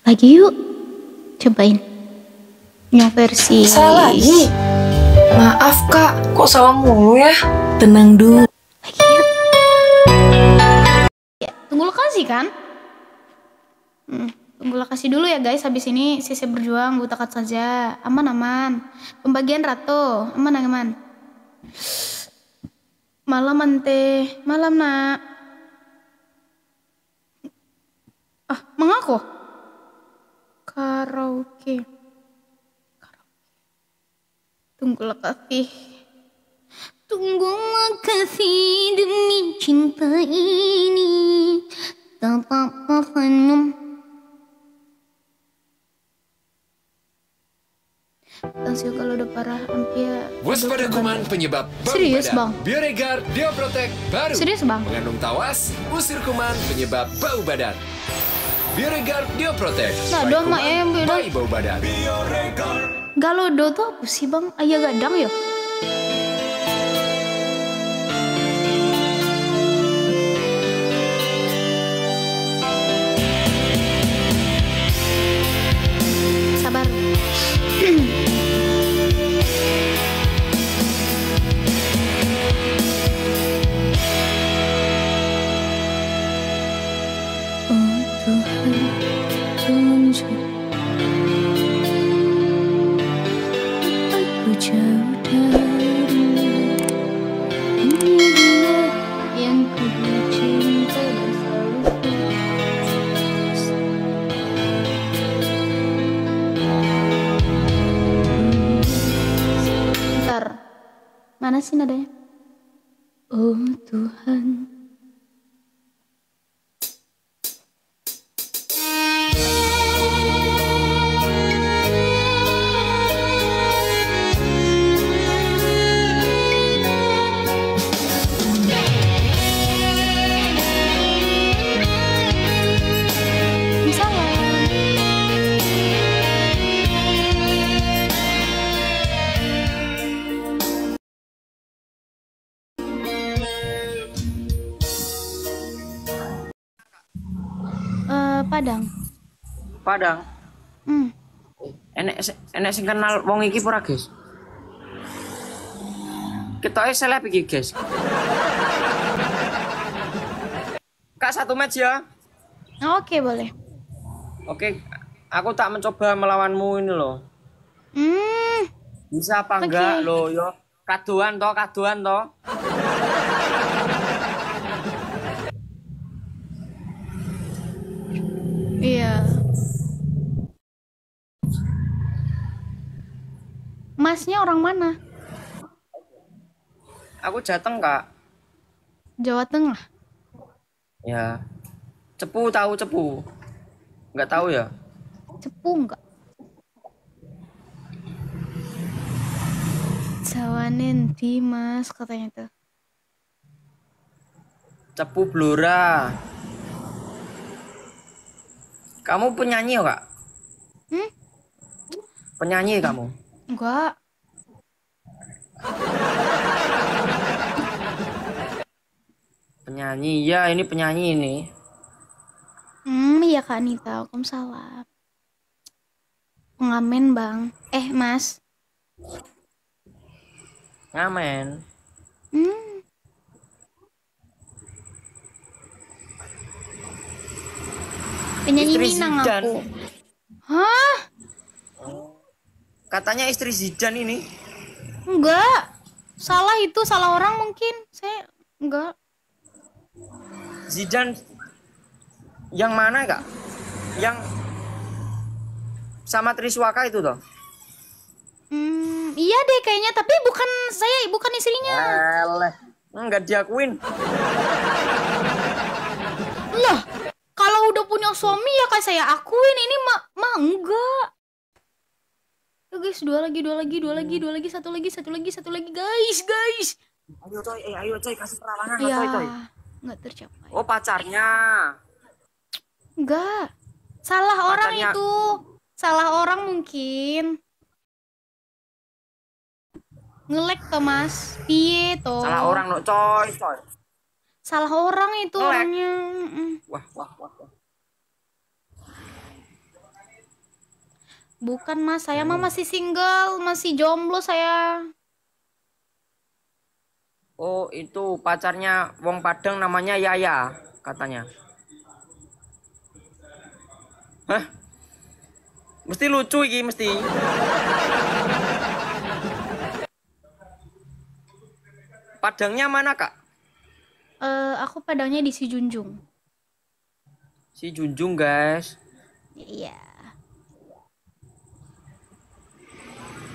Lagi yuk, cobain yang versi. Salah lagi. Maaf kak, kok salah mulu ya? Tenang dulu. Lagi yuk. Ya, tunggu lokasi kan? Tunggu lokasi dulu ya guys. Habis ini sisi berjuang butakat saja. Aman. Pembagian ratu, aman. Malam ante, malam nak. Mengaku? Karaoke. Tunggulah kasih demi cinta ini tetap tersenyum. Tansio kalau udah parah ampia. Waspada kuman penyebab bau Serius, badan. Bang? Bioregar Dioprotek baru. Serius, Bang? Mengandung tawas, usir kuman penyebab bau badan. Bioregar Dioprotek. Nah, Baik dong, kuman, Mak, yang beda. baik bau badan. Galodo tuh apa sih bang? Ayah gadang ya? Sabar. Oh Tuhan, tunjuk aku jauh darimu. Ini dia yang ku cinta dan selalu ku. Bentar, mana sih nadanya? Oh Tuhan. Padang. Enek sing kenal wong iki ora, guys? Ketoke seleb iki, guys. Kak, 1 match ya. Oke, boleh. Oke, aku tak mencoba melawanmu ini loh. Bisa apa enggak lo yo? Kaduan toh. Iya. Masnya orang mana? Aku Jateng, Kak. Jawa Tengah. Ya. Cepu tahu Cepu? Enggak tahu ya? Cepu enggak? Jawanin Dimas katanya tuh. Cepu Blora. Kamu penyanyi ya, Kak? Penyanyi kamu? Enggak. Penyanyi, ya ini penyanyi ini. Iya Kak Anita, waalaikumsalam. Pengamen bang. Mas. Ngamen. Penyanyi Istri Minang Zidane. aku. Hah? Katanya istri Zidane ini. Enggak. Salah itu, salah orang mungkin. Saya enggak. Zidane yang mana, Kak? Yang sama Triswaka itu toh? Iya deh kayaknya, tapi bukan istrinya. Enggak diakuin. Loh, kalau udah punya suami ya kayak saya akuin. Ini mah enggak. Ya guys, dua lagi, satu lagi guys. Ayo coy, kasih perlawanan Ya, coy. nggak tercapai. Oh, pacarnya. Enggak. Salah orang Pacarnya. itu. Salah orang mungkin. Ngelek toh mas. Piye toh. Salah orang no coy. Salah orang itu Ngelek. orangnya. Wah. Bukan mas, saya mah masih single, masih jomblo saya. Oh, itu pacarnya wong Padang namanya Yaya katanya. Hah? Mesti lucu iki mesti. Padangnya mana, Kak? Aku padangnya di si Junjung. Si Junjung, guys. Iya.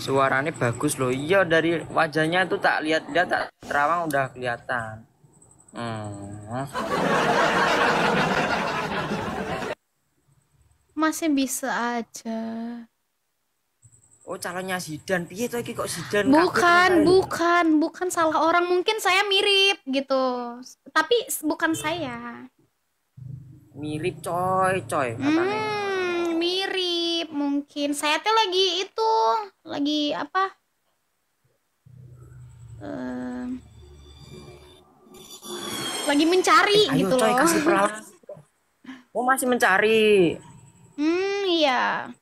Suaranya bagus loh. Iya, dari wajahnya tuh tak lihat-lihat tak terawang udah kelihatan. Masih bisa aja. Oh, calonnya Zidan. Piye to iki kok Zidan? Bukan salah orang. Mungkin saya mirip gitu. Tapi bukan saya. Mirip coy katanya. Mirip mungkin. Saya tuh lagi apa? Lagi mencari Ayo gitu coy loh. kasih perlawanan. Oh, masih mencari. Iya.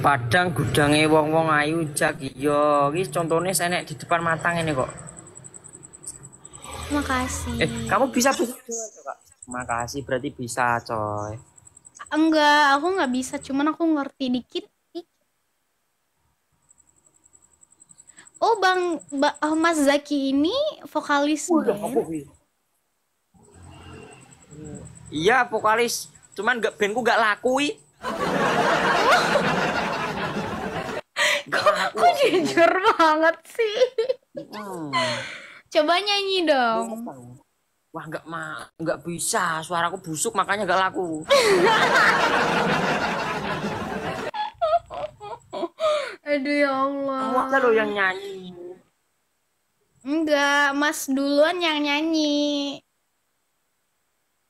Padang gudange wong-wong ayu jak iya. Iki contohnya saya di depan mata ngene kok. Makasih. Kamu bisa Kak. Makasih berarti bisa, coy. Enggak, aku nggak bisa. Cuman aku ngerti dikit. Oh, Mas Zaki ini vokalis band. Iya, vokalis. Cuman bandku gak laku. Kok jujur banget sih? Coba nyanyi dong. Wah, nggak bisa. Suaraku busuk makanya gak laku. Aduh ya Allah. Kamu aja lo yang nyanyi. Enggak, Mas duluan yang nyanyi.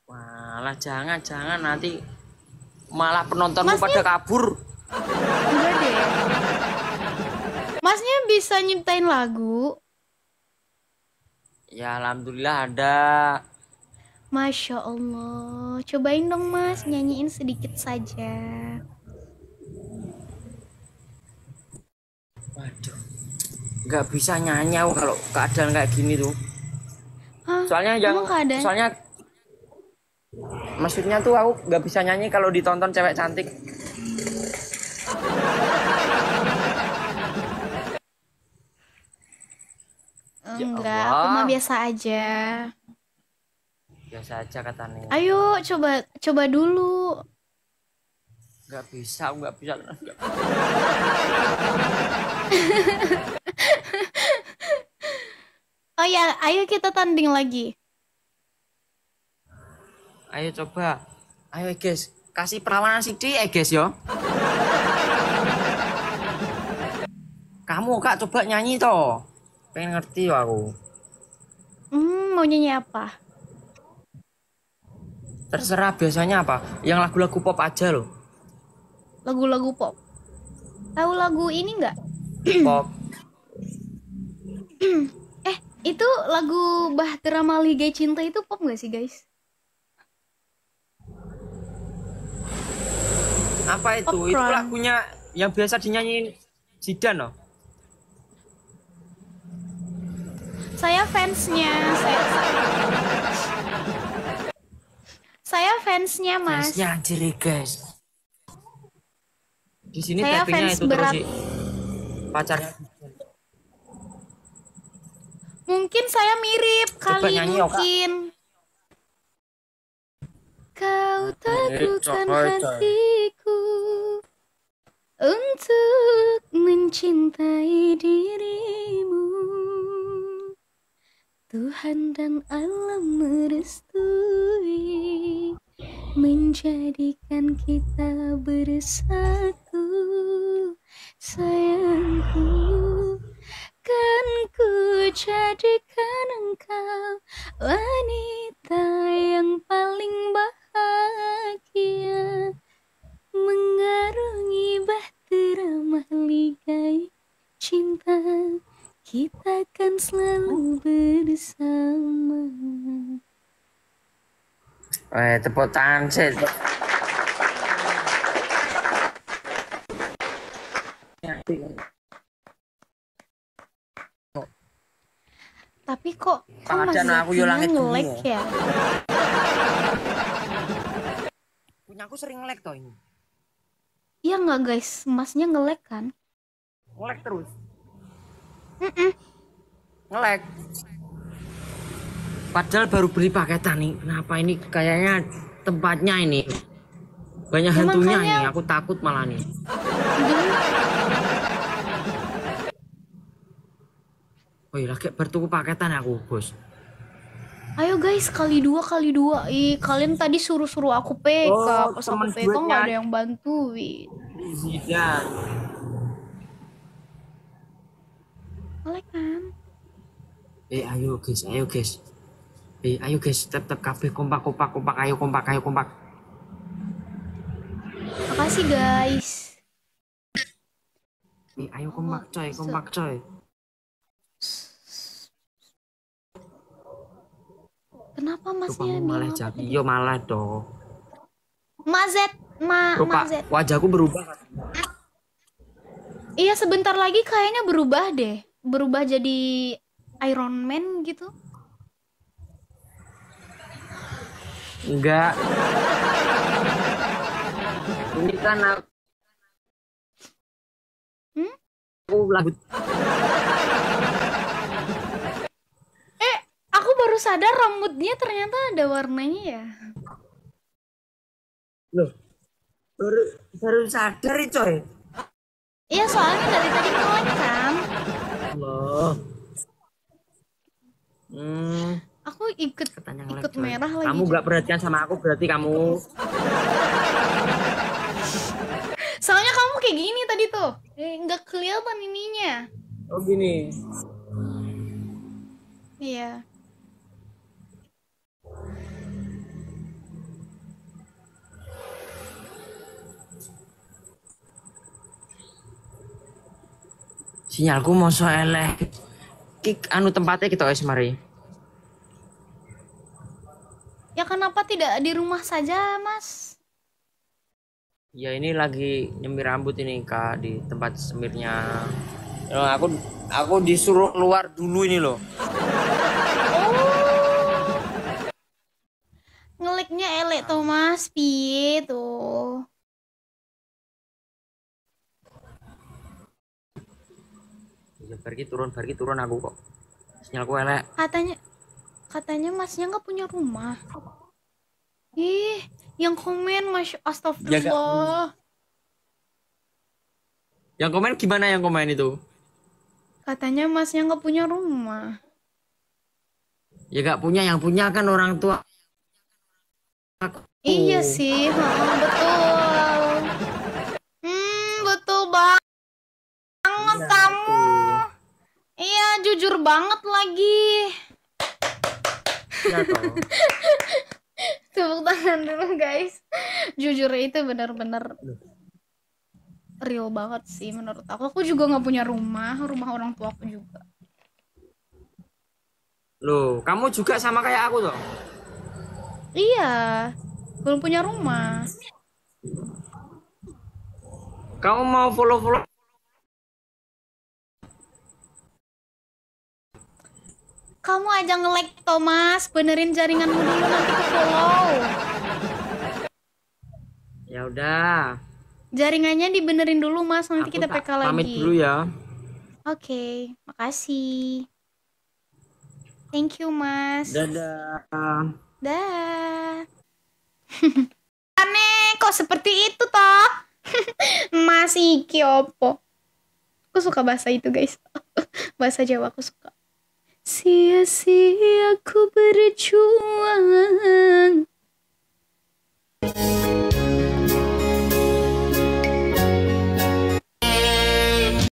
Walah, jangan nanti malah penontonmu pada kabur. Enggak deh. Masnya bisa nyiptain lagu? Ya, alhamdulillah ada. Masya Allah. Cobain dong Mas, nyanyiin sedikit saja. Waduh, nggak bisa nyanyi aku kalau keadaan kayak gini tuh. Hah? Soalnya maksudnya tuh aku nggak bisa nyanyi kalau ditonton cewek cantik. Enggak, aku mah biasa aja. Biasa aja katanya. Ayo coba dulu. Nggak bisa. Oh ya, ayo kita tanding lagi. Ayo coba. Ayo guys, kasih perawanan sidik guys yo. Kamu Kak coba nyanyi toh. Pengen ngerti aku. Mau nyanyi apa? Terserah biasanya apa? Yang lagu-lagu pop aja loh. Lagu-lagu pop. Tahu lagu ini nggak? Pop. Itu lagu Bahtera Maligai Cinta itu pop nggak sih guys? Apa itu? Popcorn. Itu lagunya yang biasa dinyanyiin Zidan loh. Saya fansnya. Saya fansnya Mas. Fansnya anjir guys. Di sini Saya tappingnya fans itu berat. terus sih. Pacarnya. Mungkin saya mirip Coba kali nyanyi, Oka. mungkin. Kau teguhkan coy. hatiku untuk mencintai dirimu. Tuhan dan alam merestui menjadikan kita bersatu. Sayangku, kan ku jadikan engkau wanita yang paling bahagia, mengarungi bahtera mahligai cinta, kita kan selalu bersama. Tepuk tangan sih. Tapi kok Mas Padan aku yo Zakinya langit bumi nge-lag ya? Punya aku sering nge-lag toh ini. Iya nggak guys? Masnya nge-lag kan? Nge-lag terus. Mm-mm. Nge-lag. Padahal baru beli paketan nih. Kenapa ini kayaknya tempatnya ini banyak Ya, hantunya makanya. ini. Aku takut malah nih. Oh iya, lagi bertuku paketan aku, bos. Ayo guys, kali dua. Ih, kalian tadi suruh aku PK. Oh, Pas aku temen PK nggak duetnya ada yang bantuin. Zidan. Nge-lag kan? Ayo guys. Ayo guys, tetap kabeh kompak. Ayo kompak. Makasih guys. Ayo kompak coy. Kenapa masnya Rupamu malah bilang jadi, yo malah dong. Rupa Mazet. wajahku berubah. Iya sebentar lagi kayaknya berubah deh. Berubah jadi Iron Man gitu. Enggak. Ini kan aku lagu. Aku baru sadar rambutnya ternyata ada warnanya ya. Loh. Baru sadar coy. Iya soalnya dari tadi nge-lag kan. Loh. Aku ikut Coy. merah lagi. Kamu gak perhatian sama aku berarti kamu. Soalnya kamu kayak gini tadi tuh. Nggak kelihatan ininya. Oh gini. Iya. Sinyalku mau elek. Kik anu tempatnya kita guys mari. Ya kenapa tidak di rumah saja, Mas? Ya ini lagi nyemir rambut ini Kak di tempat semirnya. Aku disuruh keluar dulu ini loh. Ngeliknya elek tuh, Mas. Piye tuh? Ya pergi turun aku kok. Sinyalku elek. Katanya Masnya nggak punya rumah. Ih, yang komen astagfirullah. Yang komen gimana yang komen itu? Katanya Masnya nggak punya rumah. Ya gak punya, yang punya kan orang tua. Iya sih, betul. Betul banget kamu. Iya, jujur banget lagi. Ya toh. Tepuk tangan dulu guys. Jujur itu benar-benar real banget sih menurut aku. Aku juga nggak punya rumah orang tua aku juga. Loh, kamu juga sama kayak aku toh? Iya, belum punya rumah. Kamu mau follow? Kamu aja nge-like Thomas, benerin jaringanmu dulu nanti ke follow. Ya udah. Jaringannya dibenerin dulu Mas, nanti Aku kita PK lagi. Pamit dulu ya. Oke, makasih. Thank you Mas. Dadah. Dah. Aneh, kok seperti itu toh? Mas iki opo? Aku suka bahasa itu guys. Bahasa Jawa aku suka. Sia-sia ku berjuang